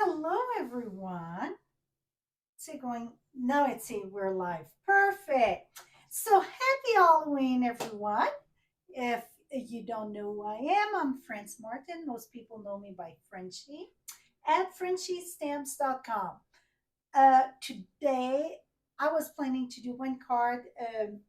Hello, everyone. It's going, no, it's we're live. Perfect. So happy Halloween, everyone. If you don't know who I am, I'm France Martin. Most people know me by Frenchie at frenchiestamps.com. Today, I was planning to do one card.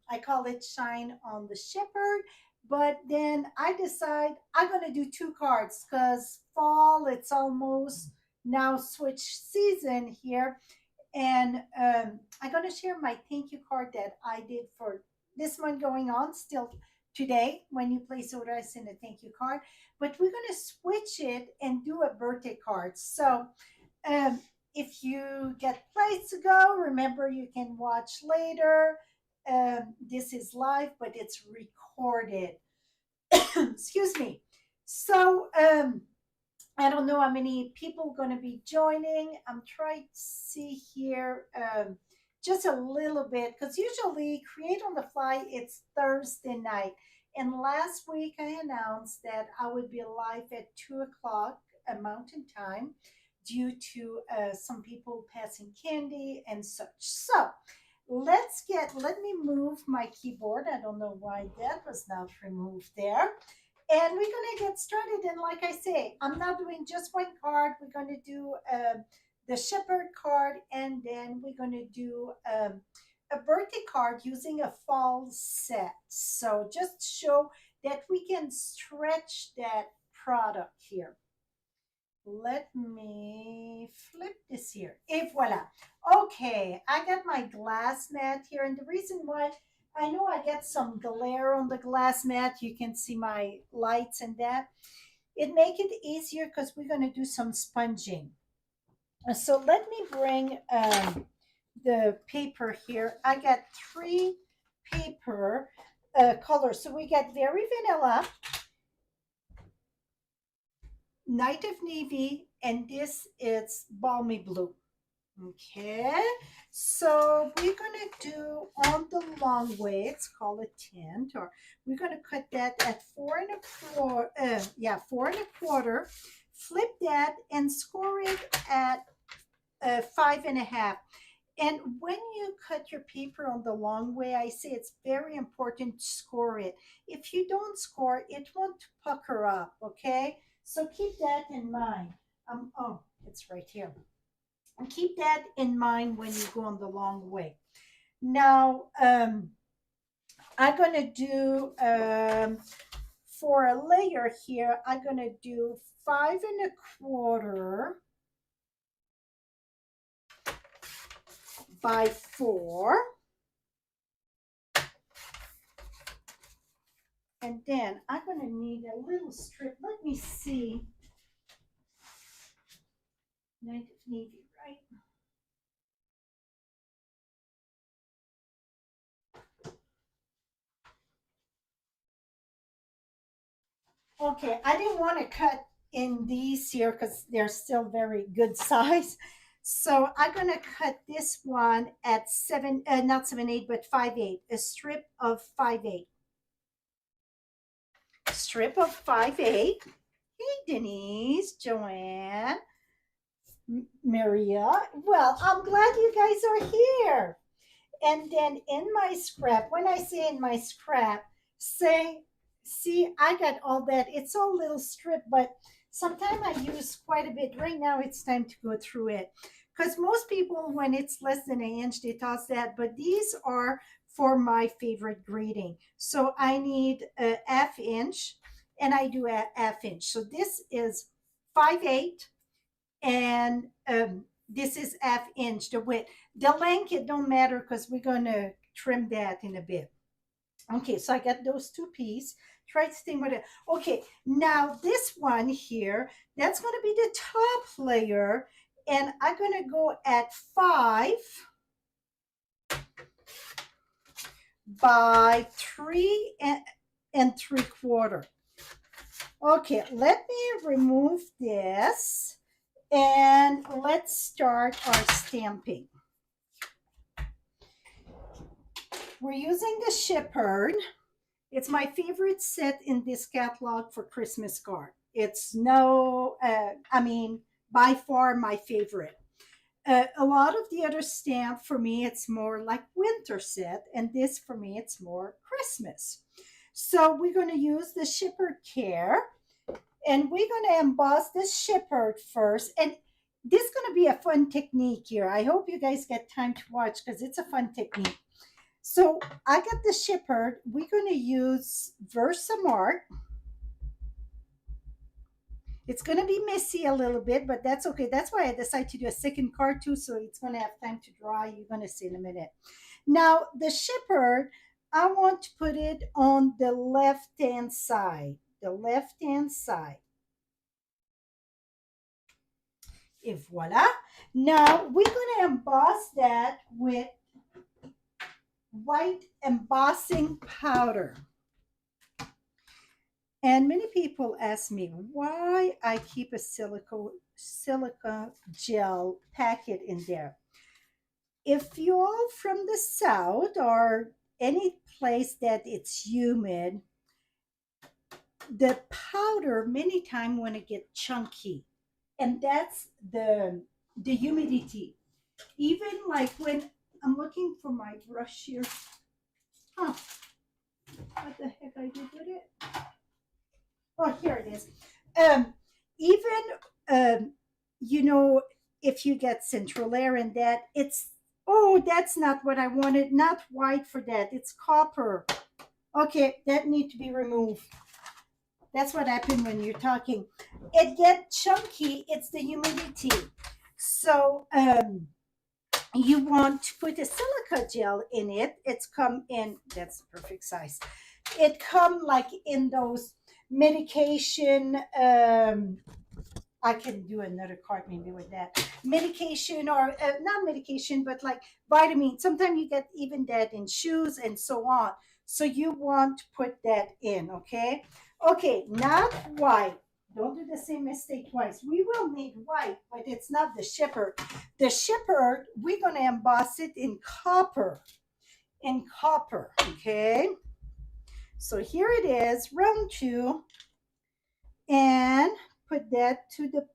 I call it Shine on the Shepherd. But then I decide I'm going to do two cards because fall, it's almost now switch season here. And I'm going to share my thank you card that I did for this month going on still today when you place order. I send a thank you card, but we're going to switch it and do a birthday card. So um, if you get place to go, remember you can watch later. This is live, but it's recorded. Excuse me. So I don't know how many people are going to be joining. I'm trying to see here just a little bit because usually Create on the Fly, it's Thursday night. And last week I announced that I would be live at 2 o'clock Mountain Time due to some people passing candy and such. So let me move my keyboard. I don't know why that was not removed there. And we're going to get started. And like I say, I'm not doing just one card. We're going to do the shepherd card, and then we're going to do a birthday card using a fall set. So just show that we can stretch that product here. Let me flip this here. Et voila. Okay, I got my glass mat here. And the reason why I know I get some glare on the glass mat, you can see my lights and that. It make it easier because we're going to do some sponging. So let me bring the paper here. I got three paper colors. So we got Very Vanilla, Night of Navy, and this is Balmy Blue. Okay, so we're gonna do on the long way, it's called a tint, or we're gonna cut that at 4 1/4, 4 1/4, flip that and score it at 5 1/2. And when you cut your paper on the long way, I say it's very important to score it. If you don't score, it won't pucker up, okay? So keep that in mind. Oh, it's right here. And keep that in mind when you go on the long way. Now, I'm going to do, for a layer here, I'm going to do 5 1/4 by 4. And then I'm going to need a little strip. Let me see. Night of Navy, right? Okay, I didn't want to cut in these here because they're still very good size. So I'm gonna cut this one at not 7/8, but 5/8, a strip of 5/8. Strip of 5/8. Hey, Denise, Joanne, Maria. Well, I'm glad you guys are here. And then in my scrap, when I say in my scrap, say, see, I got all that. It's all little strip, but sometimes I use quite a bit. Right now, it's time to go through it. Because most people, when it's less than an inch, they toss that. But these are for my favorite grading. So I need a half inch, and I do a half inch. So this is 5/8, and this is half inch, the width. The length, it don't matter because we're going to trim that in a bit. Okay, so I got those two pieces. Try to stay with it. Okay, now this one here, that's going to be the top layer. And I'm going to go at 5 by 3 3/4. Okay, let me remove this and let's start our stamping. We're using the shepherd. It's my favorite set in this catalog for Christmas card. It's no, by far my favorite. A lot of the other stamp for me, it's more like winter set, and this for me, it's more Christmas. So we're going to use the shipper care, and we're going to emboss this shepherd first. And this is going to be a fun technique here. I hope you guys get time to watch because it's a fun technique. So I got the shepherd. We're going to use Versamark. It's going to be messy a little bit, but that's okay. That's why I decided to do a second card too, so it's going to have time to dry. You're going to see in a minute. Now, the shepherd, I want to put it on the left-hand side. The left-hand side. And voila. Now, we're going to emboss that with white embossing powder. And many people ask me why I keep a silica gel packet in there. If you're from the south or any place that it's humid, the powder many times want to get chunky, and that's the humidity. Even like when I'm looking for my brush here, huh? What the heck I did with it? Oh, here it is. Even you know, if you get central air in that, it's oh, that's not what I wanted. Not white for that. It's copper. Okay, that need to be removed. That's what happened when you're talking. It get chunky. It's the humidity. So you want to put a silica gel in it. It's come in. That's the perfect size. It come like in those medication. I can do another card maybe with that medication or not medication, but like vitamin. Sometimes you get even that in shoes and so on. So you want to put that in, okay? Okay, not white. Don't do the same mistake twice. We will need white, but it's not the shepherd. The shepherd, we're going to emboss it in copper. In copper, okay? So here it is, round two. And put that to the,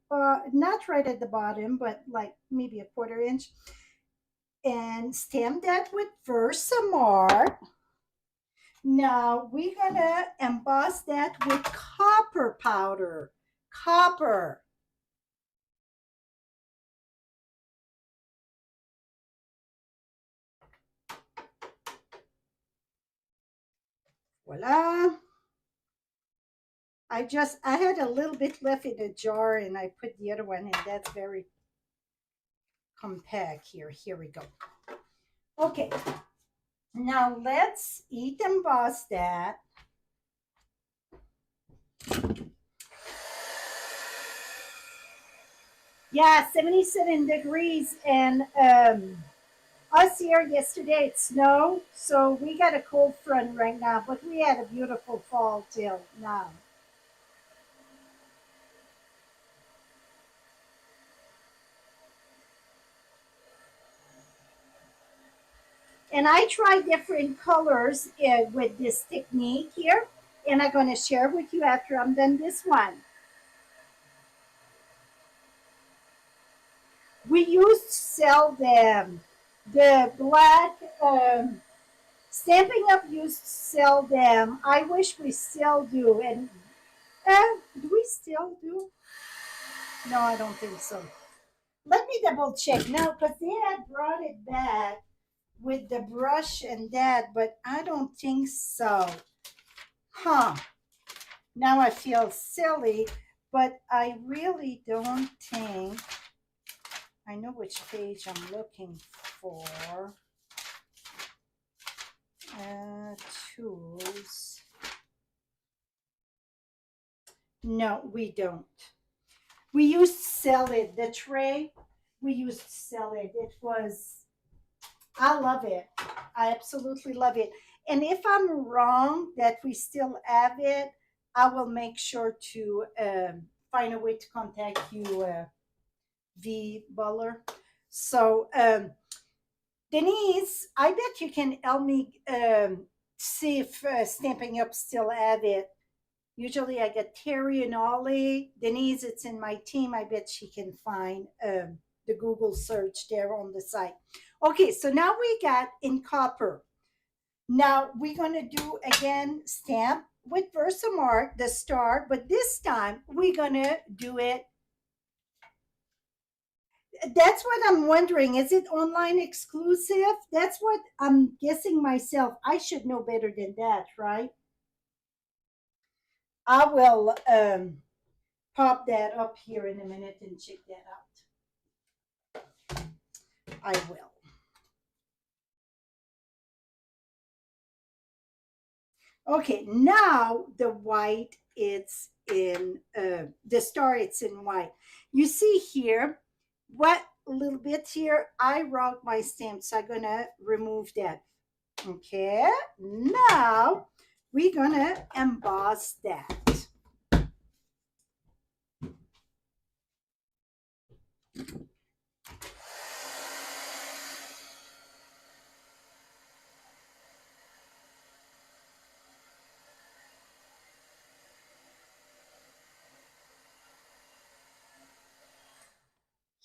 not right at the bottom, but like maybe a quarter inch. And stamp that with Versamark. Now we're gonna emboss that with copper powder. Copper. Voila. I had a little bit left in the jar and I put the other one in. That's very compact here. Here we go. Okay. Now let's heat emboss that. Yeah, 77 degrees. And us here yesterday, it snowed. So we got a cold front right now, but we had a beautiful fall till now. And I try different colors with this technique here. And I'm going to share with you after I'm done this one. We used to sell them. The black Stamping Up used to sell them. I wish we still do. And do we still do? No, I don't think so. Let me double check now because they had brought it back with the brush and that, but I don't think so. Huh. Now I feel silly, but I really don't think I know which page I'm looking for. Tools. No, we don't. We used to sell it. The tray, we used to sell it. It was, I love it. I absolutely love it. And if I'm wrong that we still have it, I will make sure to find a way to contact you, V. Buller. So, Denise, I bet you can help me see if Stamping Up still have it. Usually I get Terry and Ollie. Denise, it's in my team. I bet she can find the Google search there on the site. Okay, so now we got in copper. Now we're going to do again stamp with Versamark, the star, but this time we're going to do it. That's what I'm wondering. Is it online exclusive? That's what I'm guessing myself. I should know better than that, right? I will pop that up here in a minute and check that out. I will. Okay, now the white, it's in the star, it's in white. You see here, what little bit here, I wrote my stamp, so I'm gonna remove that. Okay, now we're gonna emboss that.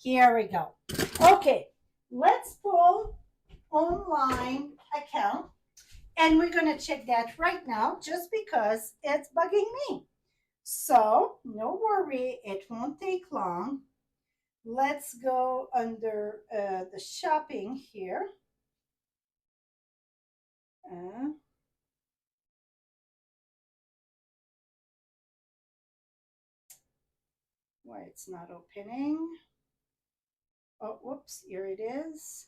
Here we go. Okay, let's pull online account, and we're going to check that right now just because it's bugging me. So no worry, it won't take long. Let's go under the shopping here. Uh, why it's not opening. Oh, whoops, here it is.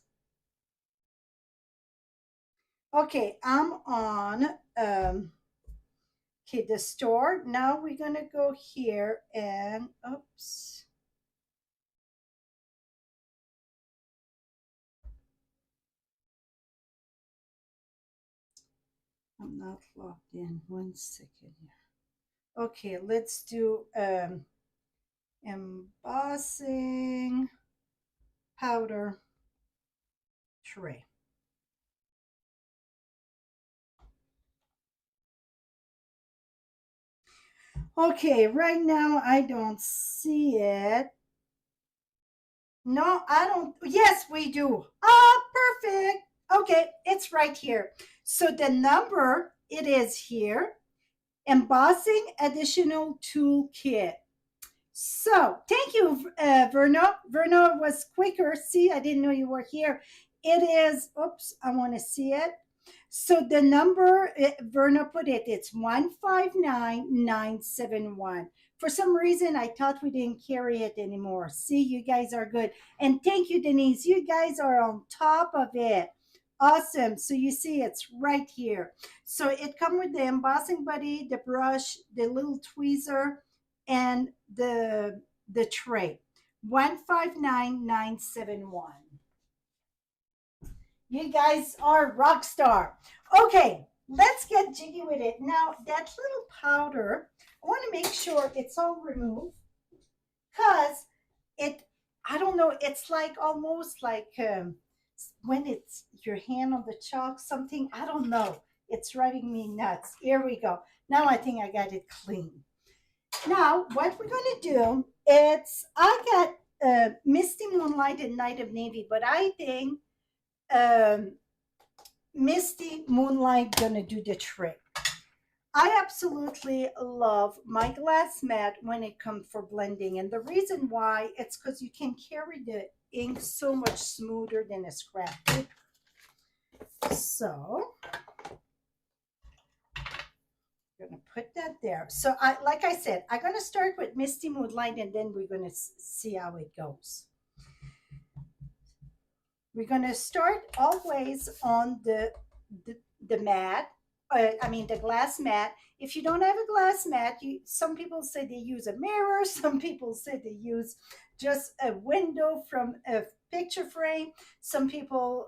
Okay, I'm on okay, the store. Now we're gonna go here and oops. I'm not logged in. 1 second here. Okay, let's do embossing powder tray. Okay, right now I don't see it. No, I don't. Yes, we do. Ah, perfect. Okay, it's right here. So the number, it is here. Embossing additional toolkit. So thank you, Verna. Verna was quicker. See, I didn't know you were here. It is, oops, I want to see it. So the number, Verna put it, it's 159971. For some reason, I thought we didn't carry it anymore. See, you guys are good. And thank you, Denise. You guys are on top of it. Awesome. So you see, it's right here. So it come with the embossing buddy, the brush, the little tweezer, and the tray. 159971. You guys are rock star. Okay, let's get jiggy with it. Now, that little powder, I want to make sure it's all removed because it, I don't know, it's like almost like when it's your hand on the chalk, something, I don't know. It's driving me nuts. Here we go. Now I think I got it clean. Now, what we're going to do, I got Misty Moonlight and Night of Navy, but I think um, Misty Moonlight gonna do the trick. I absolutely love my glass mat when it comes for blending, and the reason why it's because you can carry the ink so much smoother than a scrap paper. So I'm gonna put that there. So like I said, I'm gonna start with Misty Moonlight, and then we're gonna see how it goes. We're going to start always on the mat. I mean the glass mat. If you don't have a glass mat, some people say they use a mirror. Some people say they use just a window from a picture frame. Some people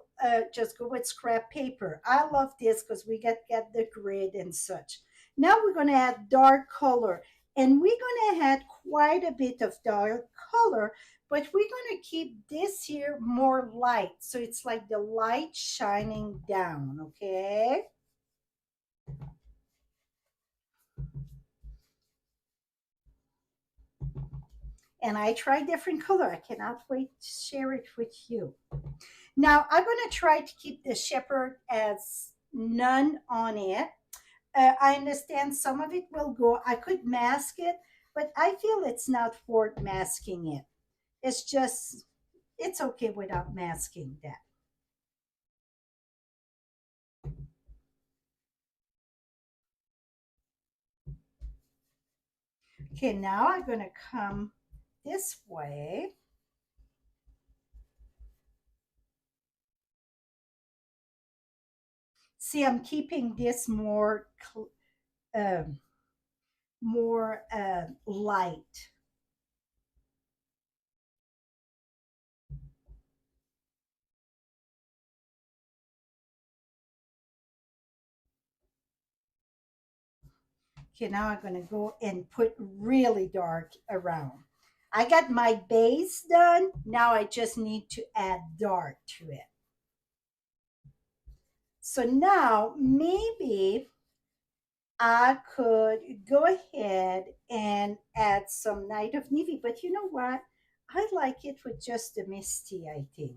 just go with scrap paper. I love this because we get the grid and such. Now we're going to add dark color, and we're going to add quite a bit of dark color, but we're going to keep this here more light. So it's like the light shining down, okay? and I try different color. I cannot wait to share it with you. Now I'm going to try to keep the shepherd as none on it. I understand some of it will go. I could mask it, but I feel it's not worth masking it. It's just, it's okay without masking that. Okay, now I'm going to come this way. See, I'm keeping this um, more light. Okay, now I'm going to go and put really dark around. I got my base done. Now I just need to add dark to it. So now maybe I could go ahead and add some Night of Navy, but you know what? I like it with just the Misty, I think.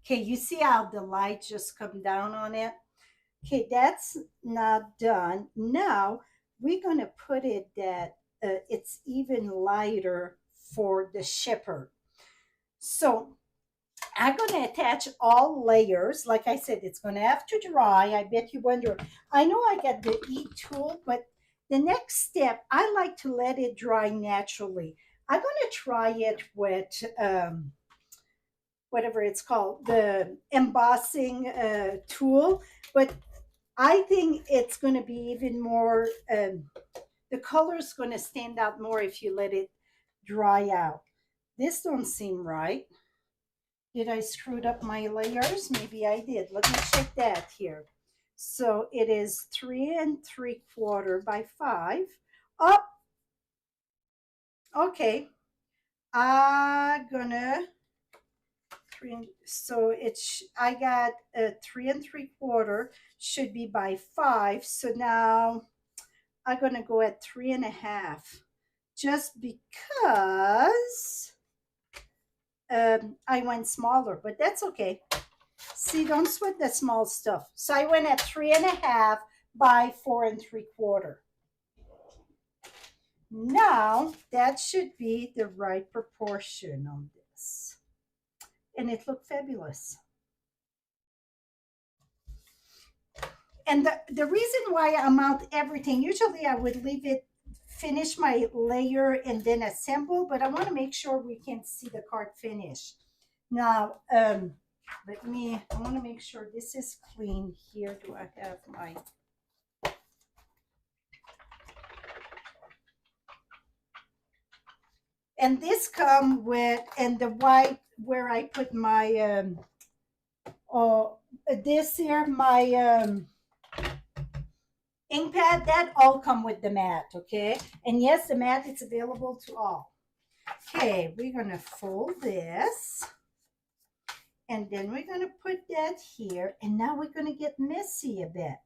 Okay, you see how the light just come down on it? Okay, that's not done. Now we're going to put it that it's even lighter for the shipper. So I'm going to attach all layers. Like I said, it's going to have to dry. I bet you wonder. I know I got the e-tool, but the next step, I like to let it dry naturally. I'm going to try it with whatever it's called, the embossing tool, but I think it's going to be even more, the color's going to stand out more if you let it dry out. This don't seem right. Did I screwed up my layers? Maybe I did. Let me check that here. So it is 3 3/4 by 5. Oh, okay. I'm gonna so it's I got a 3 3/4 should be by 5. So now I'm gonna go at 3 1/2, just because I went smaller, but that's okay. See, don't sweat the small stuff. So I went at 3 1/2 by 4 3/4. Now that should be the right proportion on this. And it looked fabulous. And the reason why I mount everything, usually I would leave it, finish my layer and then assemble, but I want to make sure we can see the card finish. Now, I want to make sure this is clean here. Do I have my, and this come with, and the white where I put my, oh, this here, my, ink pad, that all come with the mat, okay? And yes, the mat is available to all. Okay, we're gonna fold this, and then we're gonna put that here, and now we're gonna get messy a bit.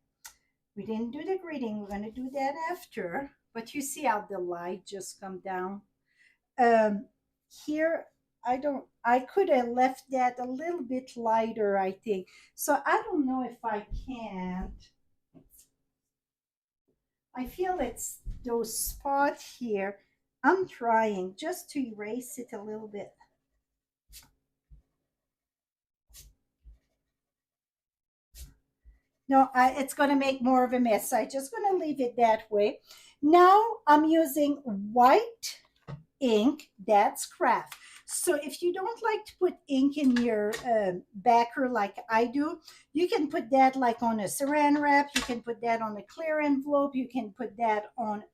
We didn't do the greeting, we're gonna do that after, but you see how the light just come down. Here, I could have left that a little bit lighter, I think. So I don't know if I can't. I feel it's those spots here. I'm trying just to erase it a little bit. No, it's going to make more of a mess. I'm just going to leave it that way. Now I'm using white ink, that's craft. So if you don't like to put ink in your backer like I do, you can put that like on a saran wrap. You can put that on a clear envelope. You can put that on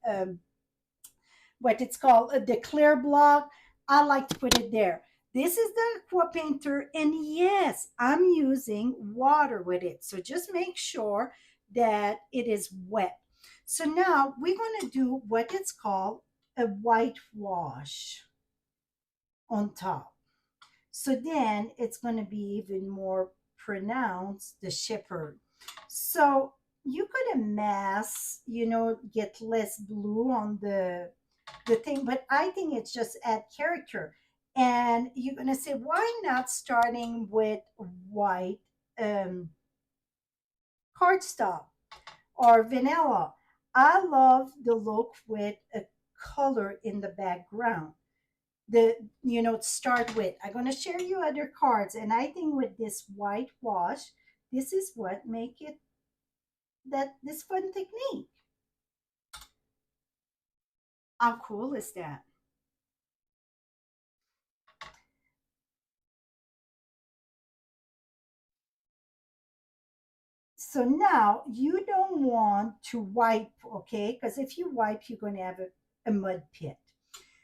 what it's called the clear block. I like to put it there. This is the aqua painter, and yes, I'm using water with it. So just make sure that it is wet. So now we're going to do what it's called a whitewash on top. So then it's going to be even more pronounced, the shepherd. So you could amass, get less blue on the thing, but I think it's just add character. And you're gonna say, why not starting with white um, cardstock or vanilla? I love the look with a color in the background. Start with. I'm gonna share you other cards, and I think with this whitewash, this is what make it that this fun technique. How cool is that? So now you don't want to wipe, okay? Because if you wipe, you're going to have a mud pit.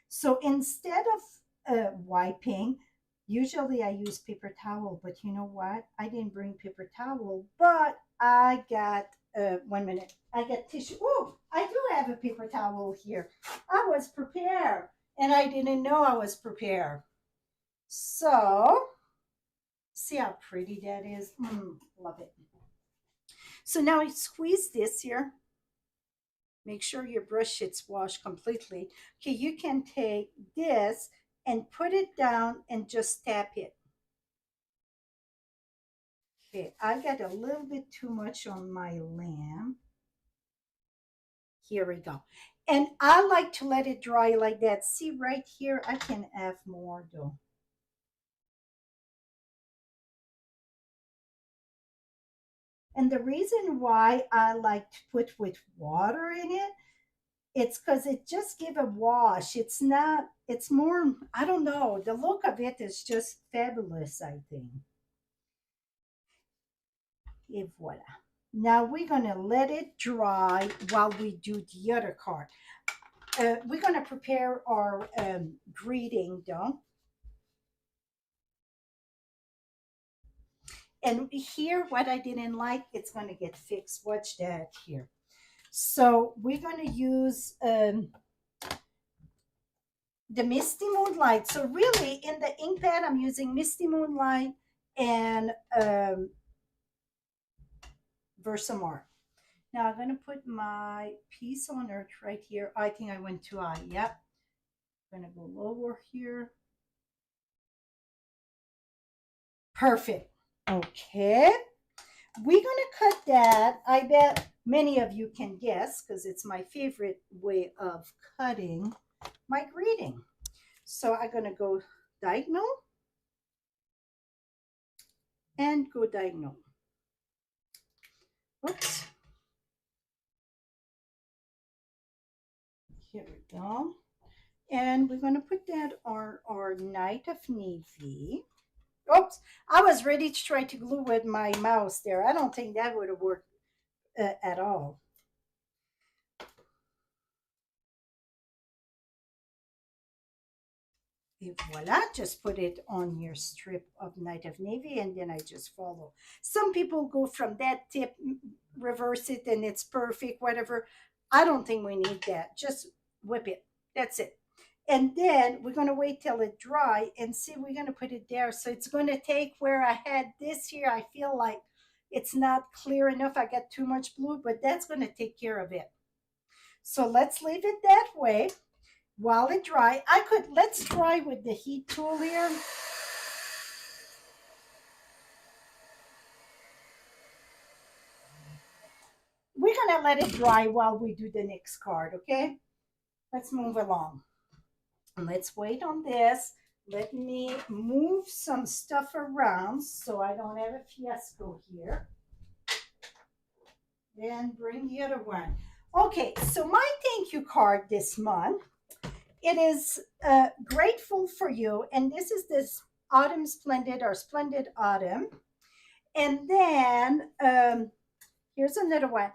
So instead of wiping, usually I use paper towel, but you know what? I didn't bring paper towel, but I got, 1 minute, I got tissue. Oh, I do have a paper towel here. I was prepared and I didn't know I was prepared. So, see how pretty that is? Love it. So now I squeeze this here. Make sure your brush it's washed completely. Okay, you can take this and put it down and just tap it. Okay, I got a little bit too much on my lamp. Here we go. And I like to let it dry like that. See right here, I can have more though. And the reason why I like to put with water in it, it's because it just give a wash. It's not, it's more, I don't know. The look of it is just fabulous, I think. Et voila. Now we're gonna let it dry while we do the other card. We're gonna prepare our greeting though. And here, what I didn't like, it's gonna get fixed. Watch that here. So we're gonna use the Misty Moonlight. So really, in the ink pad, I'm using Misty Moonlight and Versamar. Now I'm gonna put my piece on earth right here. I think I went too high. Yep. I'm gonna go lower here. Perfect. Okay. We're gonna cut that. I bet many of you can guess because it's my favorite way of cutting my greeting. So I'm gonna go diagonal and go diagonal. Oops. Here we go. And we're going to put that on our Night of Navy. Oops, I was ready to try to glue with my mouse there. I don't think that would have worked at all. And voila, just put it on your strip of Night of Navy and then I just follow. Some people go from that tip, reverse it, and it's perfect, whatever. I don't think we need that. Just whip it. That's it. And then we're going to wait till it dry and see, we're going to put it there. So it's going to take where I had this here. I feel like it's not clear enough. I got too much blue, but that's going to take care of it. So let's leave it that way while it dry. Let's try with the heat tool here. We're going to let it dry while we do the next card, okay? Let's move along. And let's wait on this. Let me move some stuff around so I don't have a fiasco here. Then bring the other one. Okay, so my thank you card this month, it is grateful for you. And this is this Autumn Splendid or Splendid Autumn. And then here's another one.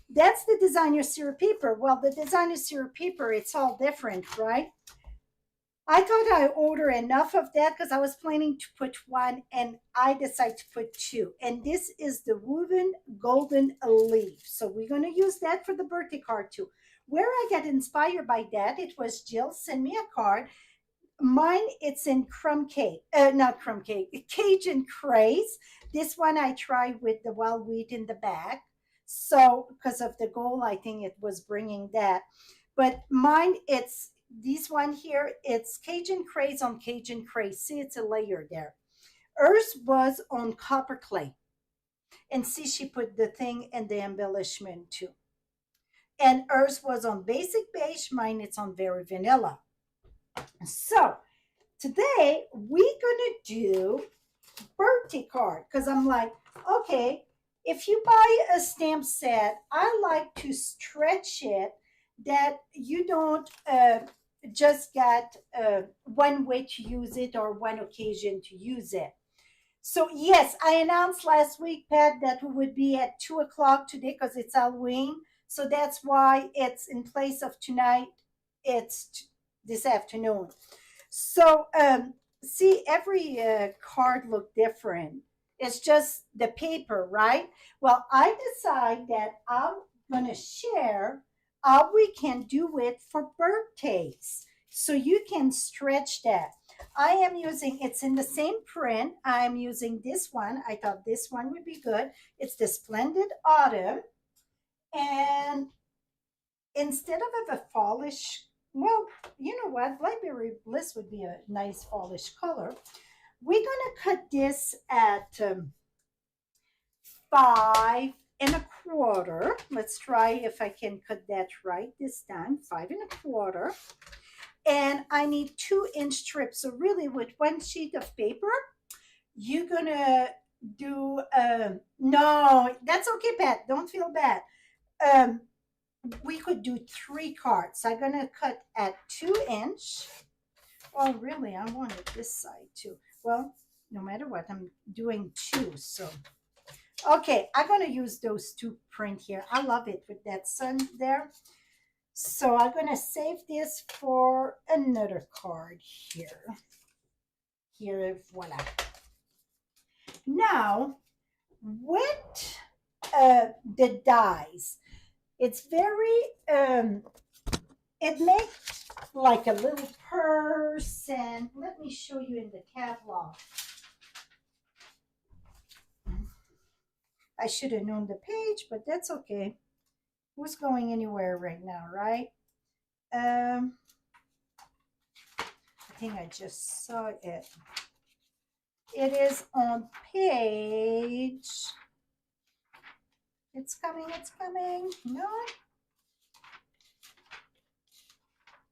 That's the designer syrup paper. Well, the designer syrup paper, it's all different, right? I thought I ordered enough of that because I was planning to put one and I decided to put two. And this is the woven golden leaf. So we're going to use that for the birthday card too. Where I got inspired by that, it was Jill sent me a card. mine, it's in crumb cake, not crumb cake, Cajun craze. This one I tried with the wild wheat in the back. So, because of the goal, I think it was bringing that. But mine, it's this one here. It's Cajun craze on Cajun craze. See, it's a layer there. Hers was on copper clay. And see, she put the thing and the embellishment too. And hers was on basic beige. Mine, it's on very vanilla. So, today we're gonna do birthday card because I'm like, okay, if you buy a stamp set, I like to stretch it that you don't just get one way to use it or one occasion to use it. So yes, I announced last week, Pat, that we would be at 2 o'clock today because it's Halloween. So that's why it's in place of tonight. It's this afternoon. So, see, every card look different. It's just the paper, right? Well, I decide that I'm gonna share how we can do it for birthdays, so you can stretch that. I am using, it's in the same print. I'm using this one. I thought this one would be good. It's the Splendid Autumn, and instead of a fallish, well, you know what, Blackberry Bliss would be a nice fallish color. We're gonna cut this at 5 1/4. Let's try if I can cut that right this time. 5 1/4, and I need 2-inch strips. So really, with one sheet of paper, you're gonna do no, that's okay, Pat, don't feel bad. um we could do 3 cards. I'm gonna cut at 2 inch. Oh, really? I wanted this side too. Well, no matter what, I'm doing two. So, okay, I'm gonna use those two print here. I love it with that sun there. So I'm gonna save this for another card here. Here, voila. Now, with the dies, it's very it makes like a little purse, and let me show you in the catalog. I should have known the page, but that's okay. Who's going anywhere right now, right? I think I just saw it. It is on page, it's coming, no,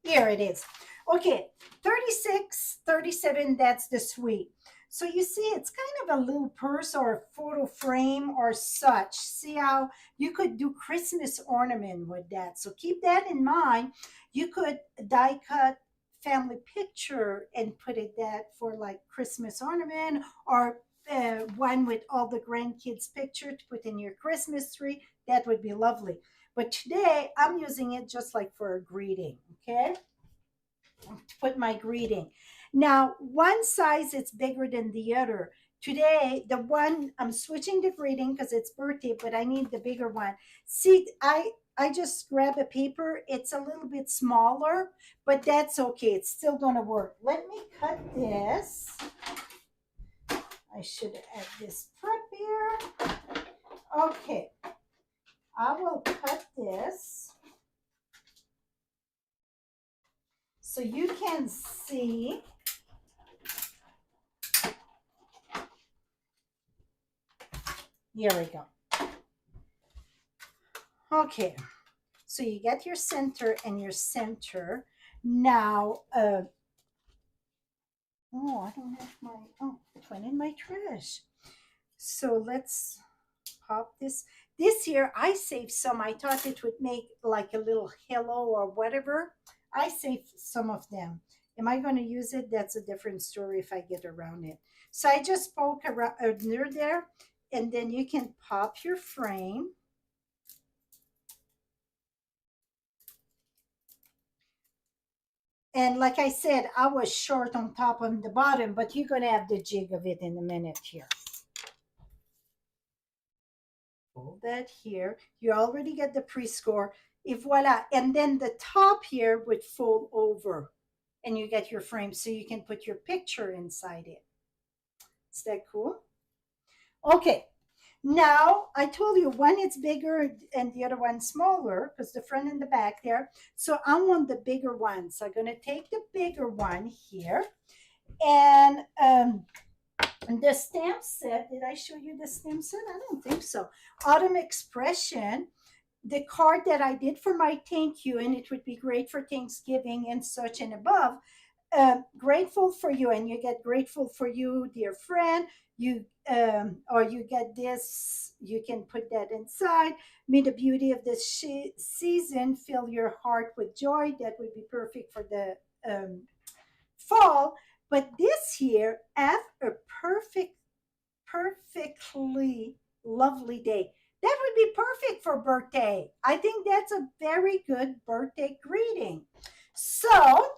here it is. Okay, 36, 37, that's the suite. So you see, it's kind of a little purse or a photo frame or such. See how you could do Christmas ornament with that. So keep that in mind. You could die cut family picture and put it that for like Christmas ornament, or one with all the grandkids picture to put in your Christmas tree. That would be lovely. But today I'm using it just like for a greeting, okay? To put my greeting. Now, one size it's bigger than the other. Today, the one I'm switching the greeting because it's birthday, but I need the bigger one. See, I just grab a paper. It's a little bit smaller, but that's okay. It's still gonna work. Let me cut this. I should add this prep here. Okay, I will cut this so you can see. Here we go. Okay, so you get your center and your center. Now, oh, I don't have my, oh, it went in my trash. So let's pop this. This here, I saved some. I thought it would make like a little halo or whatever. I saved some of them. Am I going to use it? That's a different story if I get around it. So I just poke around near there, and then you can pop your frame. And like I said, I was short on top and the bottom, but you're going to have the jig of it in a minute here. Fold that here. You already get the pre-score. If voila. And then the top here would fold over. and you get your frame so you can put your picture inside it. Is that cool? Okay. Now, I told you one is bigger and the other one smaller because the front and the back there. So I want the bigger one. So I'm going to take the bigger one here. And the stamp set, did I show you the stamp set? I don't think so. Autumn Expression, the card that I did for my thank you, and it would be great for Thanksgiving and such and above. Grateful for you, and you get grateful for you, dear friend. You or you get this. You can put that inside. May the beauty of this season fill your heart with joy. That would be perfect for the fall. But this here, have a perfectly lovely day. That would be perfect for birthday. I think that's a very good birthday greeting. So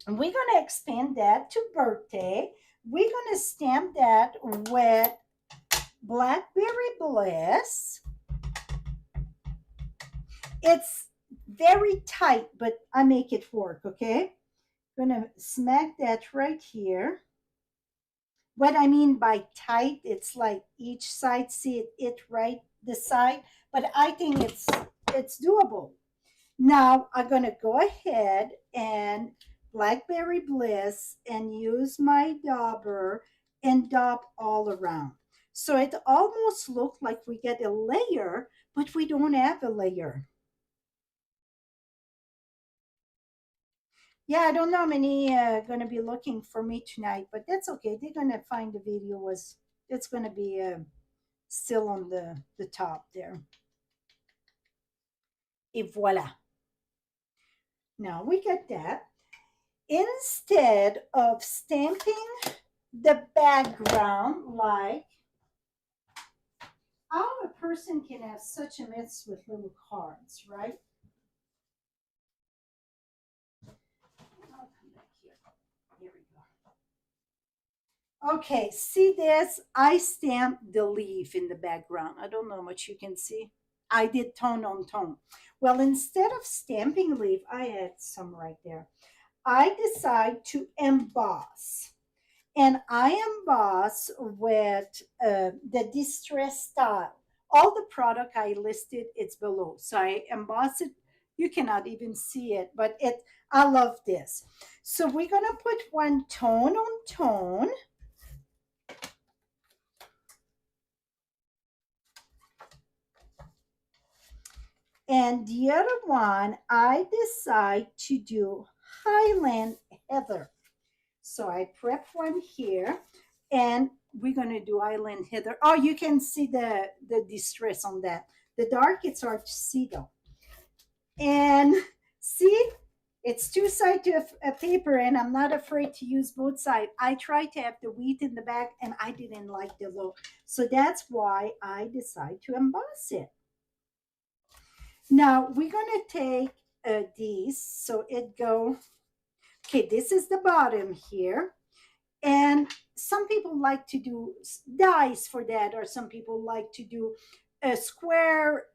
we're going to expand that to birthday. We're going to stamp that with Blackberry Bliss. It's very tight, but I make it work, okay? I'm going to smack that right here. What I mean by tight, it's like each side, see it right the side, but I think it's doable. Now I'm gonna go ahead and Blackberry Bliss and use my dauber and daub all around. So it almost looks like we get a layer, but we don't have a layer. Yeah, I don't know how many gonna be looking for me tonight, but that's okay. They're gonna find the video was it's gonna be still on the top there. Et voila. Now we get that. Instead of stamping the background like how a person can have such a mess with little cards, right? I'll come back here. Here we go. Okay, see this? I stamped the leaf in the background. I don't know how much you can see. I did tone on tone. Well, instead of stamping leaf, I had some right there. I decide to emboss. And I emboss with the distress style. All the product I listed, it's below. So I emboss it. You cannot even see it, but I love this. So we're gonna put one tone on tone. And the other one, I decide to do Highland Heather. So I prep one here and we're going to do Highland Heather. Oh, you can see the distress on that. The dark, it's hard to see though. And see, it's two sides to a paper and I'm not afraid to use both sides. I tried to have the wheat in the back and I didn't like the look. So that's why I decide to emboss it. Now we're going to take these. So it go, okay, this is the bottom here. And some people like to do dies for that, or some people like to do a square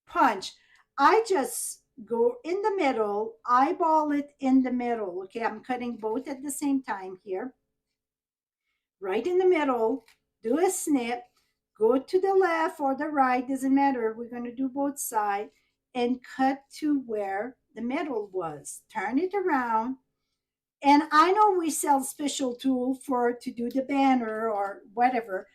punch. I just go in the middle, eyeball it in the middle. Okay, I'm cutting both at the same time here. Right in the middle, do a snip, go to the left or the right, doesn't matter. We're going to do both sides and cut to where the middle was. Turn it around. And I know we sell special tool for to do the banner or whatever.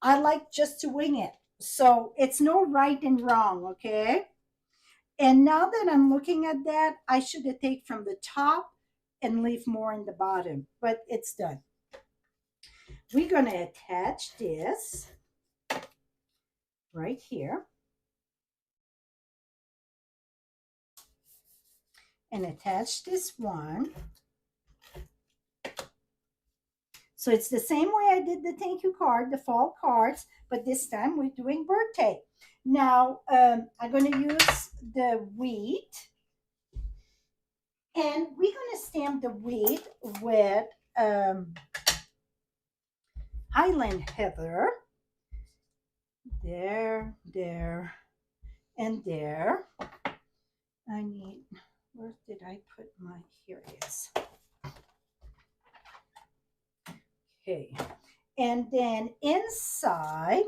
I like just to wing it. So it's no right and wrong, okay? And now that I'm looking at that, I should have taken from the top and leave more in the bottom, but it's done. We're going to attach this right here. And attach this one. So it's the same way I did the thank you card, the fall cards, but this time we're doing birthday. Now, I'm going to use the wheat. And we're going to stamp the wheat with Highland Heather. There, and there. I need Where did I put my, here it is. Okay. And then inside,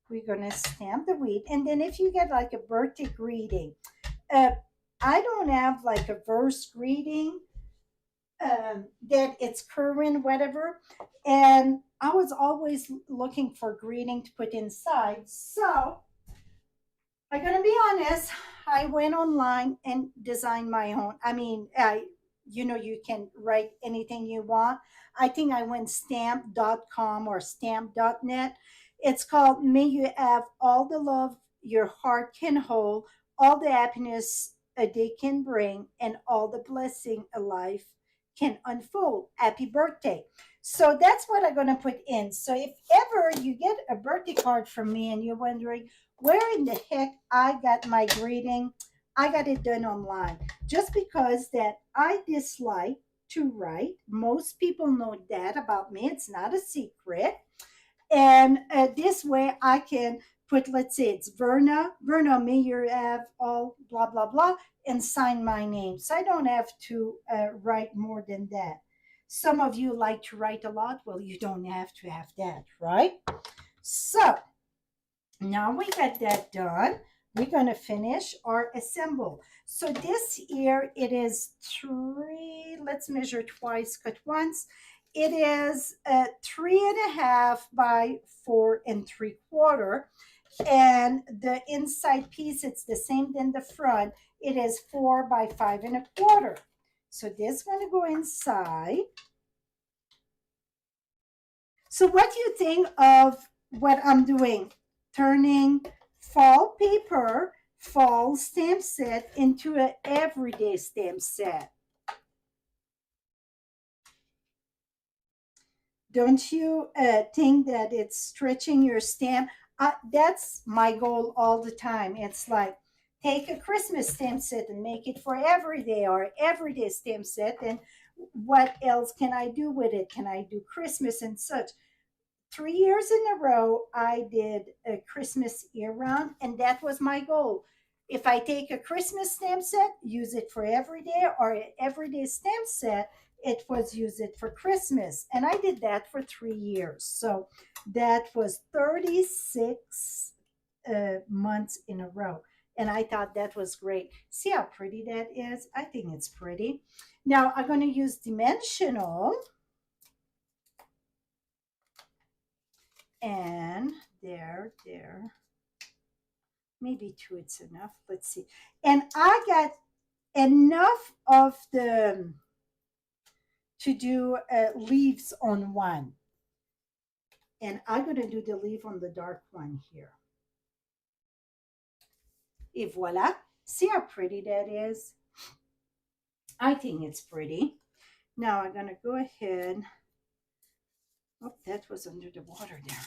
we're going to stamp the wheat. And then if you get like a birthday greeting, uh, I don't have like a verse greeting that it's current, whatever. And I was always looking for greeting to put inside. So I'm gonna be honest. I went online and designed my own. I mean, you can write anything you want. I think I went stamp.com or stamp.net. It's called "May you have all the love your heart can hold, all the happiness a day can bring, and all the blessing a life can unfold. Happy birthday!" So that's what I'm gonna put in. So if ever you get a birthday card from me and you're wondering where in the heck I got my greeting, I got it done online. Just because that I dislike to write. Most people know that about me. It's not a secret. And this way I can put, let's say it's Verna, may you have all blah, blah, blah, and sign my name. So I don't have to write more than that. Some of you like to write a lot. Well, you don't have to have that, right? So now we got that done. We're going to finish our assemble. So this here, it is three, let's measure twice, cut once. It is 3.5 by 4 3/4. And the inside piece, it's the same than the front. It is 4 by 5 1/4. So this is going to go inside. So what do you think of what I'm doing? Turning fall paper, fall stamp set into an everyday stamp set. Don't you think that it's stretching your stamp? That's my goal all the time. It's like take a Christmas stamp set and make it for everyday or everyday stamp set. And what else can I do with it? Can I do Christmas and such? 3 years in a row, I did a Christmas year round, and that was my goal. If I take a Christmas stamp set, use it for every day, or an everyday stamp set, it was use it for Christmas. And I did that for 3 years. So that was 36 months in a row. And I thought that was great. See how pretty that is? I think it's pretty. Now I'm going to use dimensional. And there, maybe two, it's enough. Let's see. And I got enough of the to do leaves on one. And I'm going to do the leaf on the dark one here. Et voila. See how pretty that is? I think it's pretty. Now I'm going to go ahead. Oh, that was under the water there.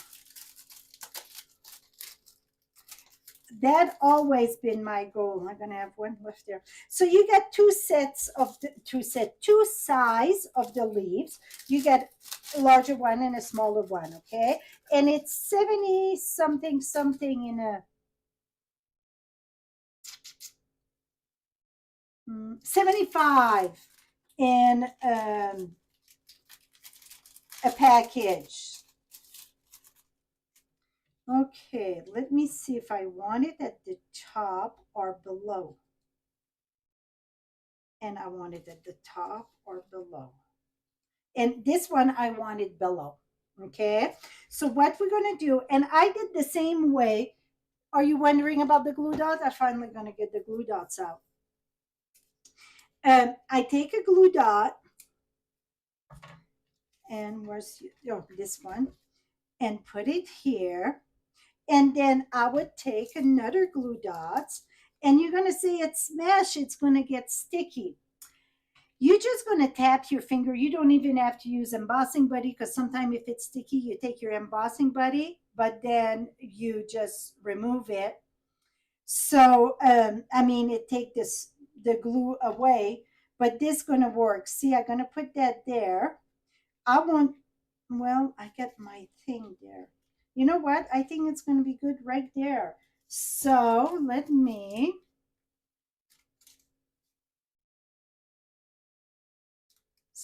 That always been my goal. I'm gonna have one left there. So you get two sets of the two size of the leaves. You get a larger one and a smaller one, okay? And it's 70 something something in a 75 in a package. Okay, let me see if I want it at the top or below. And I want it at the top or below. And this one I wanted below. Okay, so what we're going to do, and I did the same way. Are you wondering about the glue dots? I'm finally going to get the glue dots out. I take a glue dot, and where's this one, and put it here. And then I would take another glue dots, and you're going to see it smash. It's going to get sticky. You're just going to tap your finger. You don't even have to use embossing buddy, because sometimes if it's sticky, you take your embossing buddy, but then you just remove it. So, I mean, it take the glue away, but this going to work. See, I'm going to put that there. I got my thing there. You know what? I think it's going to be good right there. So let me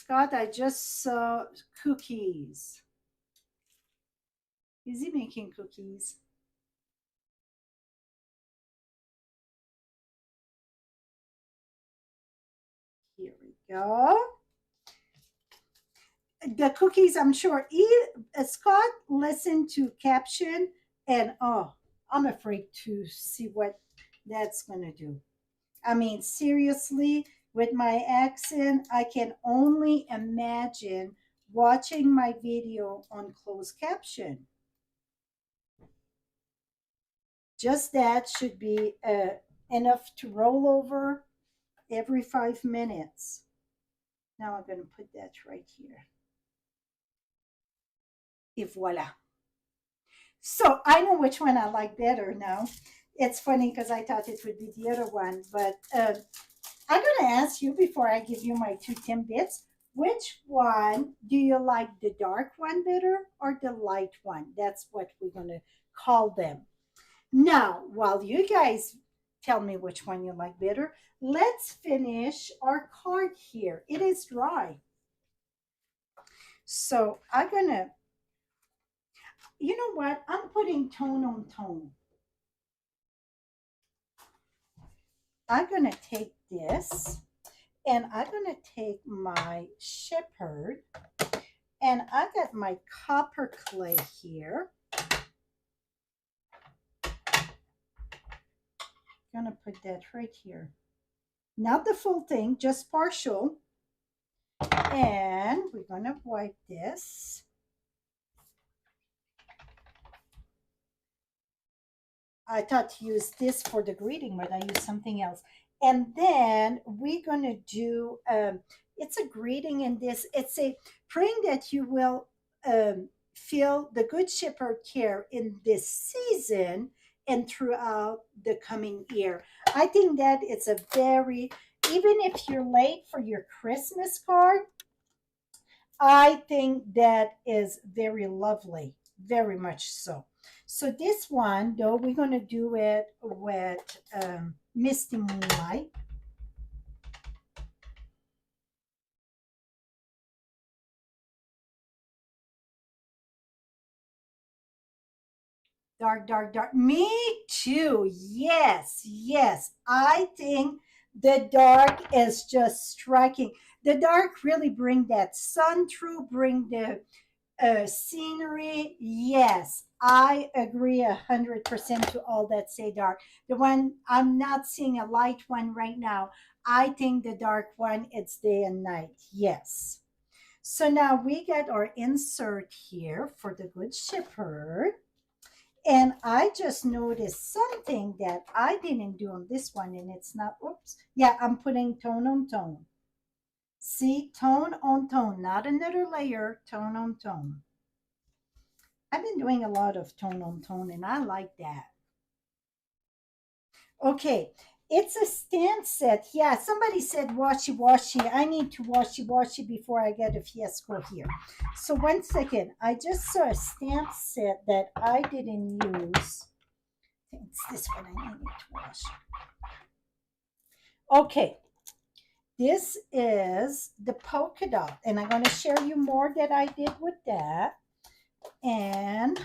Scott, I just saw cookies. Is he making cookies? Here we go. The cookies, I'm sure. Scott listened to caption, and oh, I'm afraid to see what that's going to do. I mean, seriously, with my accent, I can only imagine watching my video on closed caption. Just that should be enough to roll over every 5 minutes. Now I'm going to put that right here. Et voila. So I know which one I like better now. It's funny because I thought it would be the other one, but I'm going to ask you before I give you my two Timbits, which one do you like, the dark one better or the light one? That's what we're going to call them. Now, while you guys tell me which one you like better, let's finish our card here. It is dry. So I'm going to, you know what? I'm putting tone on tone. I'm going to take this and I'm going to take my shepherd and I got my copper clay here. I'm going to put that right here. Not the full thing, just partial. And we're going to wipe this. I thought to use this for the greeting, but I used something else. And then we're going to do, it's a greeting in this. It's a praying that you will feel the good shepherd care in this season and throughout the coming year. I think that it's a very, even if you're late for your Christmas card, I think that is very lovely, very much so. So this one, though, we're going to do it with Misty Moonlight. Dark, dark, dark. Me too. Yes, yes. I think the dark is just striking. The dark really bring that sun through, bring the scenery. Yes, I agree 100% to all that say dark. The one I'm not seeing a light one right now. I think the dark one, it's day and night. Yes. So now we got our insert here for the Good Shepherd. And I just noticed something that I didn't do on this one, and it's not, oops. Yeah, I'm putting tone on tone. See, tone on tone, not another layer, tone on tone. I've been doing a lot of tone on tone, and I like that. Okay, it's a stamp set. Yeah, somebody said washy washy. I need to washy washy before I get a fiasco here. So 1 second, I just saw a stamp set that I didn't use. I think it's this one I need to wash. Okay, this is the polka dot, and I'm going to share you more that I did with that. And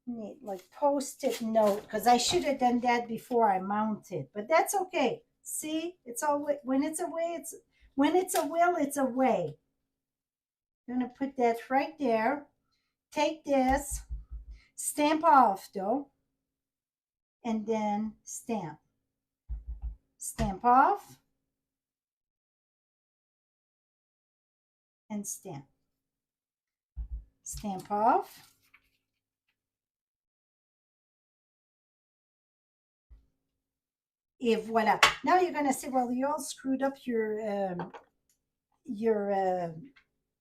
need like post-it note because I should have done that before I mounted, but that's okay. See, it's all when it's a way, it's when it's a will, it's a way. I'm gonna put that right there. Take this, stamp off though, and then stamp. Stamp off and stamp. Stamp off. Et voila. Now you're gonna say, well, you all screwed up your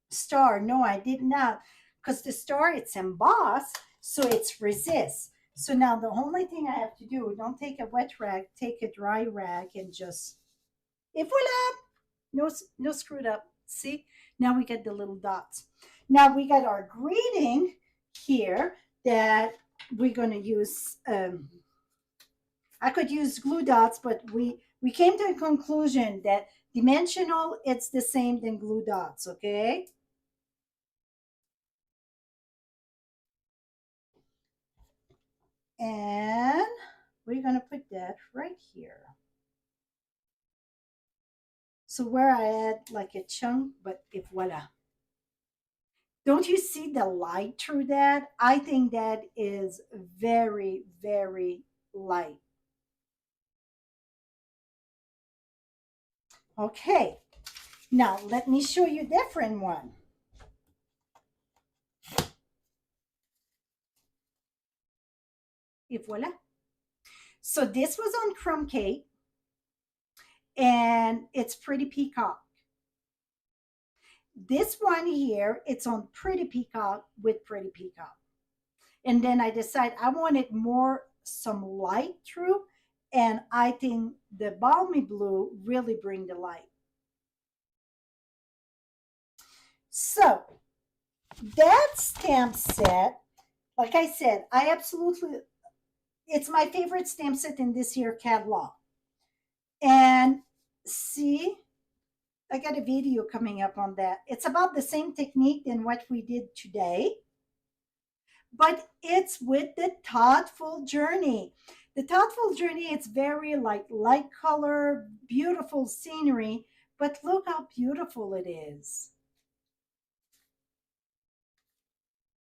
star. No, I did not, because the star, it's embossed, so it's resist. So now the only thing I have to do, don't take a wet rag, take a dry rag and just, et voila, no screwed up. See, now we get the little dots. Now we got our greeting here that we're going to use. I could use glue dots, but we came to a conclusion that Dimensional, it's the same than glue dots, okay? And we're going to put that right here. So where I add like a chunk, but if voila. Don't you see the light through that? I think that is very, very light. Okay, now let me show you a different one. Et voila. So this was on crumb cake, and it's Pretty Peacock. This one here, it's on Pretty Peacock with Pretty Peacock. And then I decided I wanted more some light through, and I think the balmy blue really bring the light. So that stamp set, like I said, I absolutely, it's my favorite stamp set in this year catalog. And see, I got a video coming up on that. It's about the same technique than what we did today, but it's with the thoughtful journey. The thoughtful journey, it's very like light color, beautiful scenery, but look how beautiful it is.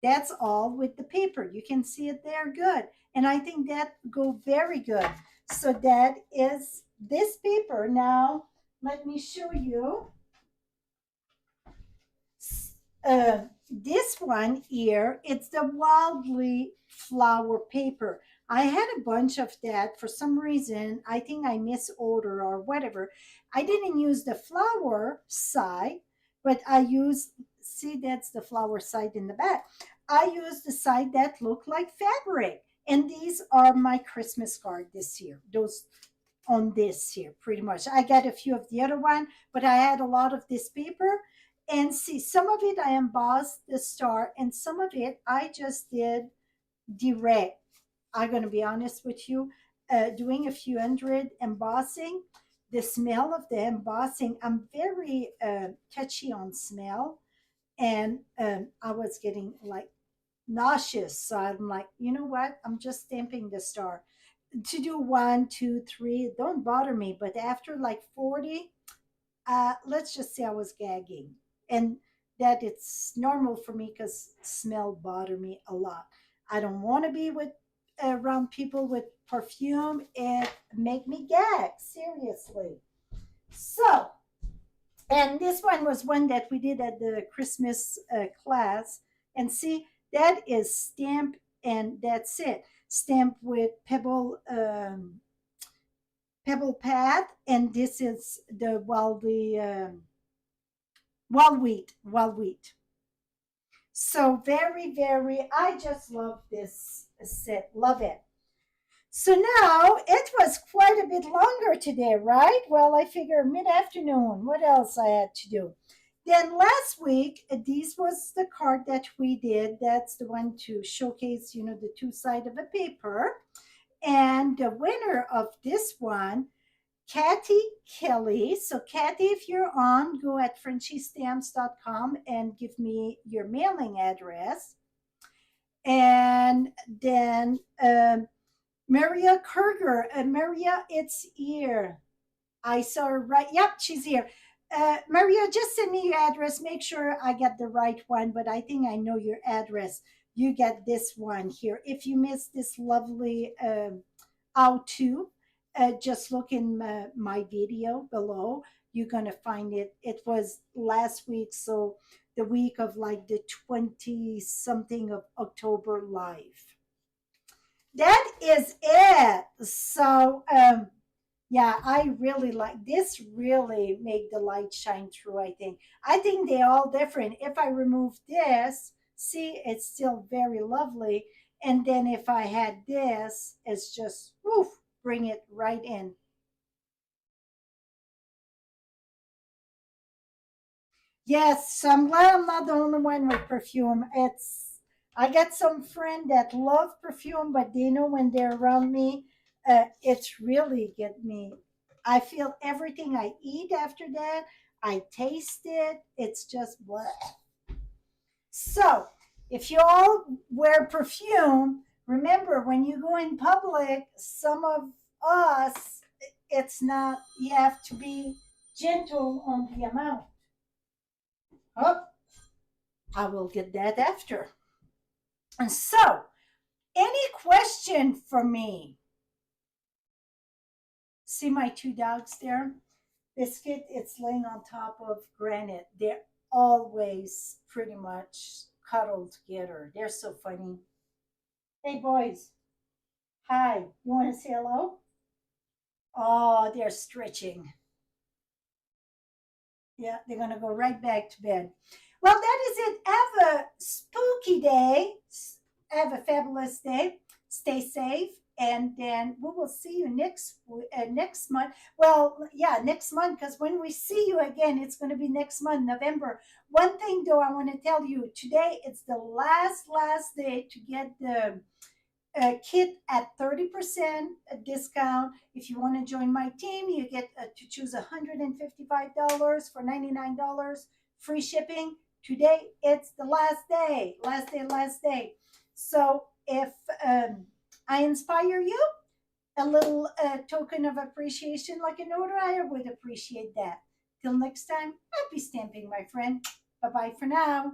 That's all with the paper. You can see it there good. And I think that go very good. So that is this paper. Now, let me show you. This one here, it's the wildly flower paper. I had a bunch of that for some reason. I think I misordered or whatever. I didn't use the flower side, but I used, see, that's the flower side in the back. I used the side that looked like fabric. And these are my Christmas card this year. Those on this here, pretty much. I got a few of the other one, but I had a lot of this paper. And see, some of it I embossed the star, and some of it I just did direct. I'm going to be honest with you, doing a few hundred embossing. The smell of the embossing, I'm very touchy on smell, and I was getting like nauseous. So I'm like, you know what? I'm just stamping the star. To do one, two, three, don't bother me. But after like 40, let's just say I was gagging, and that it's normal for me because smell bother me a lot. I don't want to be with around people with perfume. It make me gag seriously. So, and this one was one that we did at the Christmas class, and see, that is stamp, and that's it. Stamp with pebble pad, and this is the wild wheat. So very, very, I just love this set, love it. So now it was quite a bit longer today, right? Well, I figure mid-afternoon. What else I had to do? Then last week, this was the card that we did. That's the one to showcase, the two sides of a paper. And the winner of this one, Kathy Kelly. So, Kathy, if you're on, go at frenchiestamps.com and give me your mailing address. And then Maria Kerger. Maria, it's here. I saw her right. Yep, she's here. Maria, just send me your address. Make sure I get the right one, but I think I know your address. You get this one here. If you missed this lovely how to, just look in my video below. You're going to find it. It was last week, so the week of like the 20 something of October live. That is it. So, yeah, I really like this, really make the light shine through. I think they all different. If I remove this, see, it's still very lovely. And then if I had this, it's just woof, bring it right in. Yes, so I'm glad I'm not the only one with perfume. It's I got some friend that love perfume, but they know when they're around me, it's really get me. I feel everything I eat after that. I taste it. It's just blah. So, if you all wear perfume, remember when you go in public, some of us, it's not, you have to be gentle on the amount. Oh, I will get that after. And so, any question for me? See my two dogs there? Biscuit, it's laying on top of Granite. They're always pretty much cuddled together. They're so funny. Hey, boys. Hi. You want to say hello? Oh, they're stretching. Yeah, they're going to go right back to bed. Well, that is it. Have a spooky day. Have a fabulous day. Stay safe. And then we will see you next month. Well, yeah, next month, because when we see you again, it's going to be next month, November. One thing, though, I want to tell you today, it's the last day to get the kit at 30% discount. If you want to join my team, you get to choose $155 for $99, free shipping. Today, it's the last day. So if I inspire you, a little token of appreciation like an order, I would appreciate that. Till next time, happy stamping, my friend. Bye bye for now.